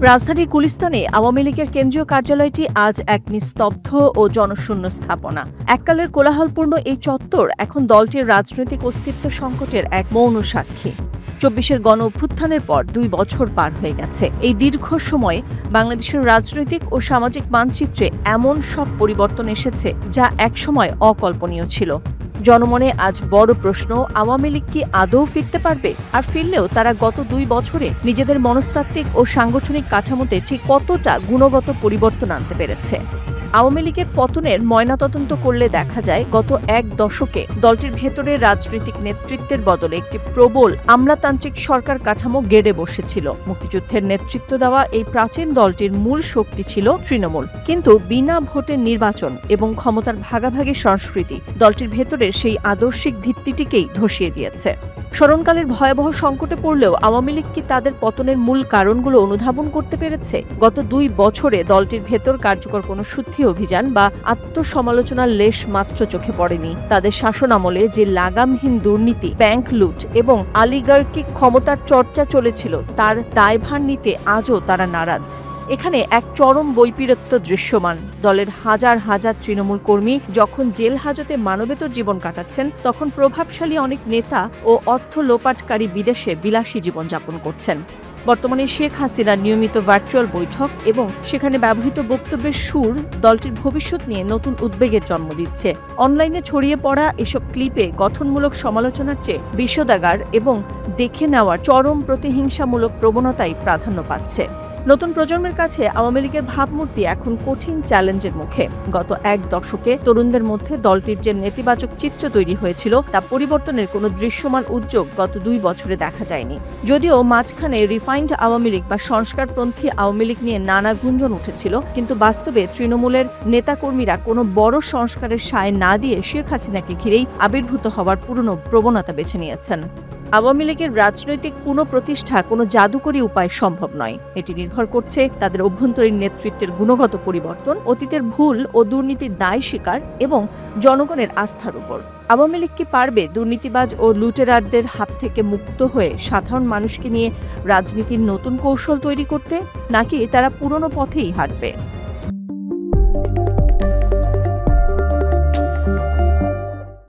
রাজধানীর গুলিস্তানে আওয়ামী লীগের কেন্দ্রীয় কার্যালয়টি আজ এক নিস্তব্ধ ও জনশূন্য স্থাপনা। এককালের কোলাহলপূর্ণ এই চত্বর এখন দলটির রাজনৈতিক অস্তিত্ব সংকটের এক মৌন সাক্ষী। ২৪-এর গণ অভ্যুত্থানের পর ২ বছর পার হয়ে গেছে। এই দীর্ঘ সময়ে বাংলাদেশের রাজনৈতিক ও সামাজিক মানচিত্রে এমন সব পরিবর্তন এসেছে যা একসময় অকল্পনীয় ছিল। জনমনে আজ বড় প্রশ্ন, আওয়ামী লীগ কি আদৌ ফিরতে পারবে? আর ফিরলেও তারা গত ২ বছরে নিজেদের মনস্তাত্ত্বিক ও সাংগঠনিক কাঠামোতে ঠিক কতটা গুণগত পরিবর্তন আনতে পেরেছে। আওয়ামী লীগের পতনের ময়নাতদন্ত করলে দেখা যায় গত ১ দশকে দলটির ভেতরের রাজনৈতিক নেতৃত্বের বদলে একটি প্রবল আমলাতান্ত্রিক সরকার কাঠামো গেড়ে বসেছিল। মুক্তিযুদ্ধের নেতৃত্ব দেওয়া এই প্রাচীন দলটির মূল শক্তি ছিল তৃণমূল, কিন্তু বিনা ভোটের নির্বাচন এবং ক্ষমতার ভাগাভাগি সংস্কৃতি দলটির ভেতরের সেই আদর্শিক ভিত্তিটিকেই ধসিয়ে দিয়েছে। স্মরণকালের ভয়াবহ সংকটে পড়লেও আওয়ামী লীগ কি তাদের পতনের মূল কারণগুলো অনুধাবন করতে পেরেছে? গত ২ বছরে দলটির ভেতর কার্যকর কোনো শুদ্ধি অভিযান বা আত্মসমালোচনার লেশ মাত্র চোখে পড়েনি। তাদের শাসন আমলে যে লাগামহীন দুর্নীতি, ব্যাংক লুট এবং অলিগার্কিক ক্ষমতার চর্চা চলেছিল তার দায়ভার নিতে আজও তারা নারাজ। এখানে এক চরম বৈপরীত্য দৃশ্যমান। দলের হাজার হাজার তৃণমূল কর্মী যখন জেল হাজতে মানবেতর জীবন কাটাচ্ছেন, তখন প্রভাবশালী অনেক নেতা ও অর্থ লোপাটকারী বিদেশে বিলাসী জীবনযাপন করছেন। বর্তমানে শেখ হাসিনার নিয়মিত ভার্চুয়াল বৈঠক এবং সেখানে ব্যবহৃত বক্তব্যের সুর দলটির ভবিষ্যৎ নিয়ে নতুন উদ্বেগের জন্ম দিচ্ছে। অনলাইনে ছড়িয়ে পড়া এসব ক্লিপে গঠনমূলক সমালোচনার চেয়ে বিষোদাগার এবং দেখে নেওয়ার চরম প্রতিহিংসামূলক প্রবণতাই প্রাধান্য পাচ্ছে। নতুন প্রজন্মের কাছে আওয়ামী লীগের ভাবমূর্তি এখন কঠিন চ্যালেঞ্জের মুখে। গত ১ দশকে তরুণদের মধ্যে দলটির যে নেতিবাচক চিত্র তৈরি হয়েছিল তা পরিবর্তনের কোনো দৃশ্যমান উদ্যোগ গত ২ বছরে দেখা যায়নি। যদিও মাঝখানে রিফাইন্ড আওয়ামী লীগ বা সংস্কারপন্থী আওয়ামী লীগ নিয়ে নানা গুঞ্জন উঠেছিল, কিন্তু বাস্তবে তৃণমূলের নেতাকর্মীরা কোনো বড় সংস্কারের সায় না দিয়ে শেখ হাসিনাকে ঘিরেই আবির্ভূত হওয়ার পুরনো প্রবণতা বেছে নিয়েছেন। আওয়ামী লীগের রাজনৈতিক পুনঃপ্রতিষ্ঠা কোনো জাদুকরী উপায় সম্ভব নয়। এটি নির্ভর করছে তাদের অভ্যন্তরীণ নেতৃত্বের গুণগত পরিবর্তন, অতীতের ভুল ও দুর্নীতির দায় স্বীকার এবং জনগণের আস্থার উপর। আওয়ামী লীগ কি পারবে দুর্নীতিবাজ ও লুটেরারদের হাত থেকে মুক্ত হয়ে সাধারণ মানুষকে নিয়ে রাজনীতির নতুন কৌশল তৈরি করতে, নাকি তারা পুরনো পথেই হাঁটবে?